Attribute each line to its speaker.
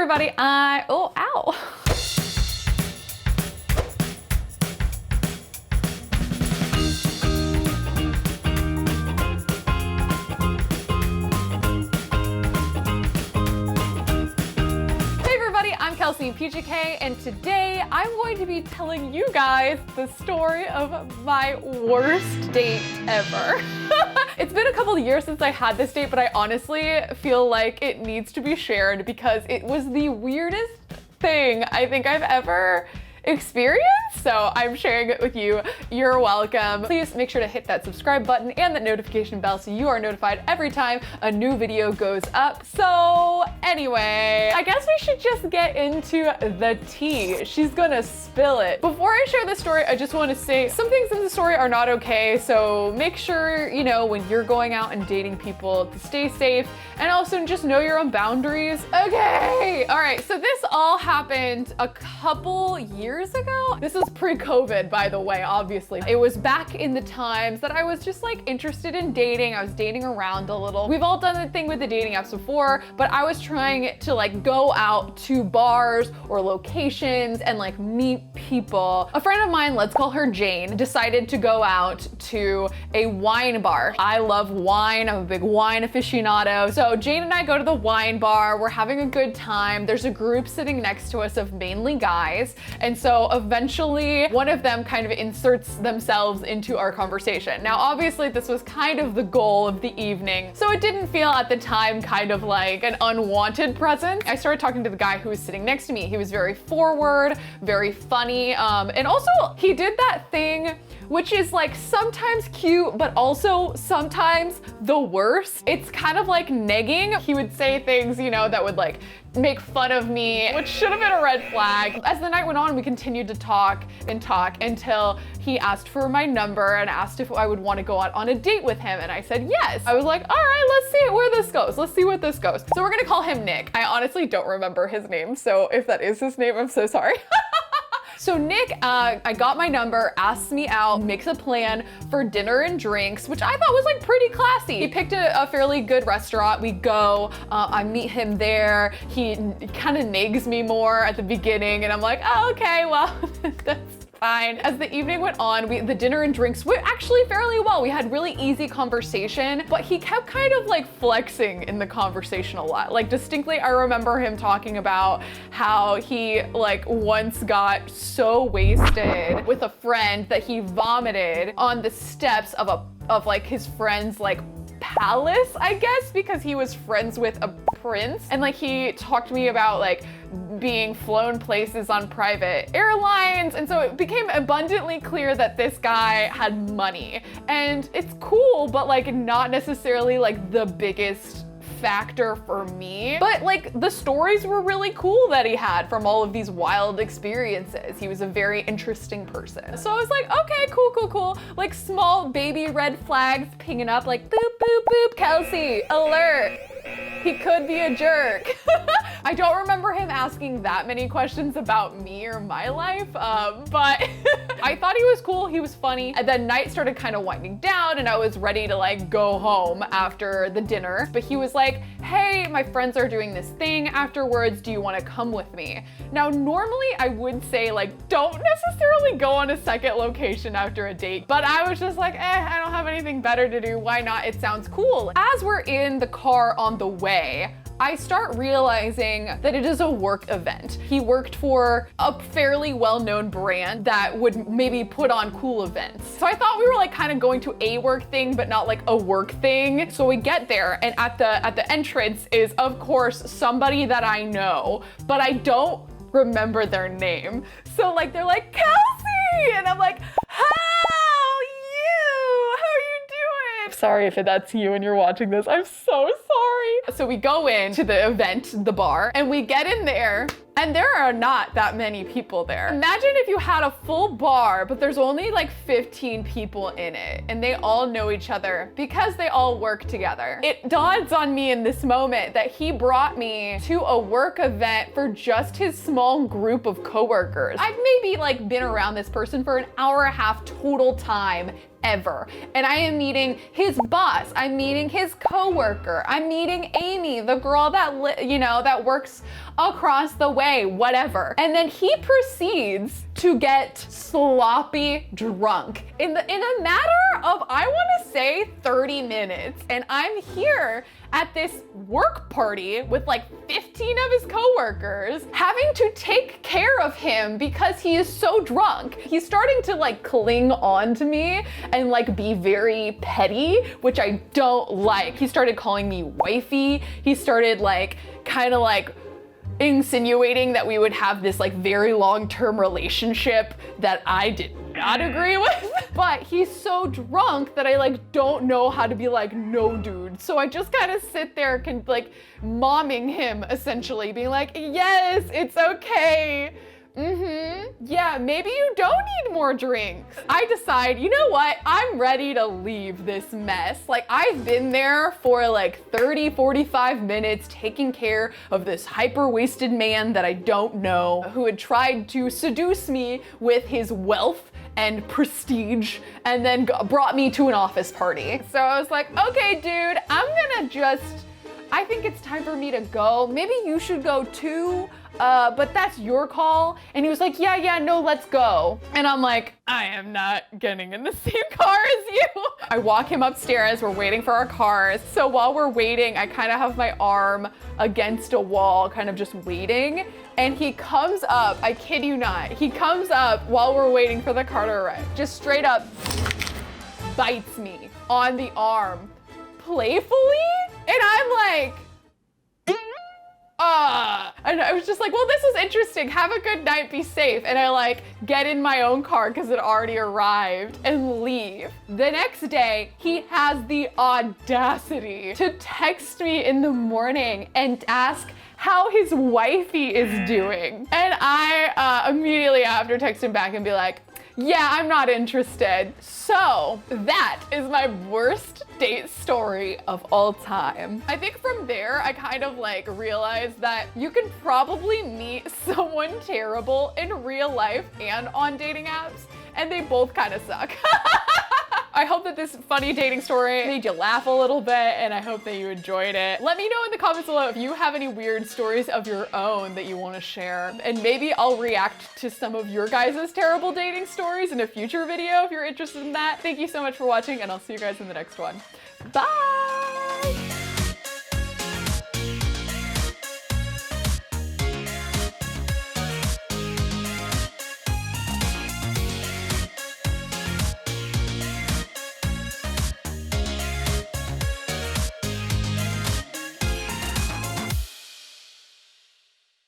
Speaker 1: everybody, oh, ow. I'm Kelsey Impicciche, and today I'm going to be telling you guys the story of my worst date ever. It's been a couple of years since I had this date, but I honestly feel like it needs to be shared because it was the weirdest thing I think I've ever experienced. So I'm sharing it with you. You're welcome. Please make sure to hit that subscribe button and that notification bell so you are notified every time a new video goes up. So anyway, I guess we should just get into the tea. She's gonna spill it. Before I share this story, I just want to say some things in the story are not okay. So make sure, you know, when you're going out and dating people to stay safe and also just know your own boundaries. Okay. All right. So this all happened a couple years ago. This is pre-COVID, by the way, obviously. It was back in the times that I was just like interested in dating. I was dating around a little. We've all done the thing with the dating apps before, but I was trying to like go out to bars or locations and like meet people. A friend of mine, let's call her Jane, decided to go out to a wine bar. I love wine. I'm a big wine aficionado. So Jane and I go to the wine bar. We're having a good time. There's a group sitting next to us of mainly guys. And so eventually one of them kind of inserts themselves into our conversation. Now, obviously this was kind of the goal of the evening, so it didn't feel at the time kind of like an unwanted presence. I started talking to the guy who was sitting next to me. He was very forward, very funny, and also he did that thing which is like sometimes cute, but also sometimes the worst. It's kind of like negging. He would say things, you know, that would like make fun of me, which should have been a red flag. As the night went on, we continued to talk until he asked for my number and asked if I would want to go out on a date with him. And I said yes. I was like, all right, let's see where this goes. Let's see what this goes. So we're gonna call him Nick. I honestly don't remember his name. So if that is his name, I'm so sorry. So Nick, I got my number, asked me out, makes a plan for dinner and drinks, which I thought was like pretty classy. He picked a fairly good restaurant. We go, I meet him there. He kind of nags me more at the beginning and I'm like, oh, okay, well, that's fine. As the evening went on, the dinner and drinks went actually fairly well. We had really easy conversation, but he kept kind of like flexing in the conversation a lot. Like distinctly, I remember him talking about how he like once got so wasted with a friend that he vomited on the steps of like his friend's like palace, I guess, because he was friends with a prince. And like he talked to me about like being flown places on private airlines. And so it became abundantly clear that this guy had money. And it's cool, but like not necessarily like the biggest factor for me. But like the stories were really cool that he had from all of these wild experiences. He was a very interesting person. So I was like, okay, cool. Like small baby red flags pinging up like boop, boop, boop, Kelsey, alert. He could be a jerk. I don't remember him asking that many questions about me or my life, but I thought he was cool, he was funny. And then night started kind of winding down and I was ready to like go home after the dinner. But he was like, hey, my friends are doing this thing afterwards. Do you want to come with me? Now, normally I would say like, don't necessarily go on a second location after a date, but I was just like, I don't have anything better to do. Why not? It sounds cool. As we're in the car on the way, I start realizing that it is a work event. He worked for a fairly well-known brand that would maybe put on cool events. So I thought we were like kind of going to a work thing, but not like a work thing. So we get there and at the entrance is of course somebody that I know, but I don't remember their name. So like they're like, Kelsey! And I'm like, sorry if that's you and you're watching this. I'm so sorry. So we go into the event, the bar, and we get in there and there are not that many people there. Imagine if you had a full bar, but there's only like 15 people in it and they all know each other because they all work together. It dawns on me in this moment that he brought me to a work event for just his small group of coworkers. I've maybe like been around this person for an hour and a half total time ever. And I am meeting his boss, I'm meeting his coworker, I'm meeting Amy, the girl that, that works across the way, whatever. And then he proceeds to get sloppy drunk in a matter of, I wanna say 30 minutes. And I'm here at this work party with like 15 of his coworkers, having to take care of him because he is so drunk. He's starting to like cling on to me and like be very petty, which I don't like. He started calling me wifey. He started like kind of like insinuating that we would have this like very long-term relationship that I did not agree with. But he's so drunk that I like don't know how to be like, no dude. So I just kind of sit there like momming him essentially, being like, yes, it's okay. Yeah, maybe you don't need more drinks. I decide, you know what? I'm ready to leave this mess. Like I've been there for like 30, 45 minutes taking care of this hyper-wasted man that I don't know, who had tried to seduce me with his wealth and prestige, and then brought me to an office party. So I was like, okay, dude, I think it's time for me to go. Maybe you should go too, but that's your call. And he was like, yeah, no, let's go. And I'm like, I am not getting in the same car as you. I walk him upstairs, we're waiting for our cars. So while we're waiting, I kind of have my arm against a wall, kind of just waiting. And he comes up, I kid you not, he comes up while we're waiting for the car to arrive, just straight up bites me on the arm, playfully. And I'm like, and I was just like, well, this is interesting. Have a good night, be safe. And I like get in my own car because it already arrived and leave. The next day, he has the audacity to text me in the morning and ask how his wifey is doing. And I immediately after text him back and be like, yeah, I'm not interested. So that is my worst date story of all time. I think from there, I kind of like realized that you can probably meet someone terrible in real life and on dating apps, and they both kind of suck. I hope that this funny dating story made you laugh a little bit, and I hope that you enjoyed it. Let me know in the comments below if you have any weird stories of your own that you want to share, and maybe I'll react to some of your guys' terrible dating stories in a future video if you're interested in that. Thank you so much for watching, and I'll see you guys in the next one. Bye!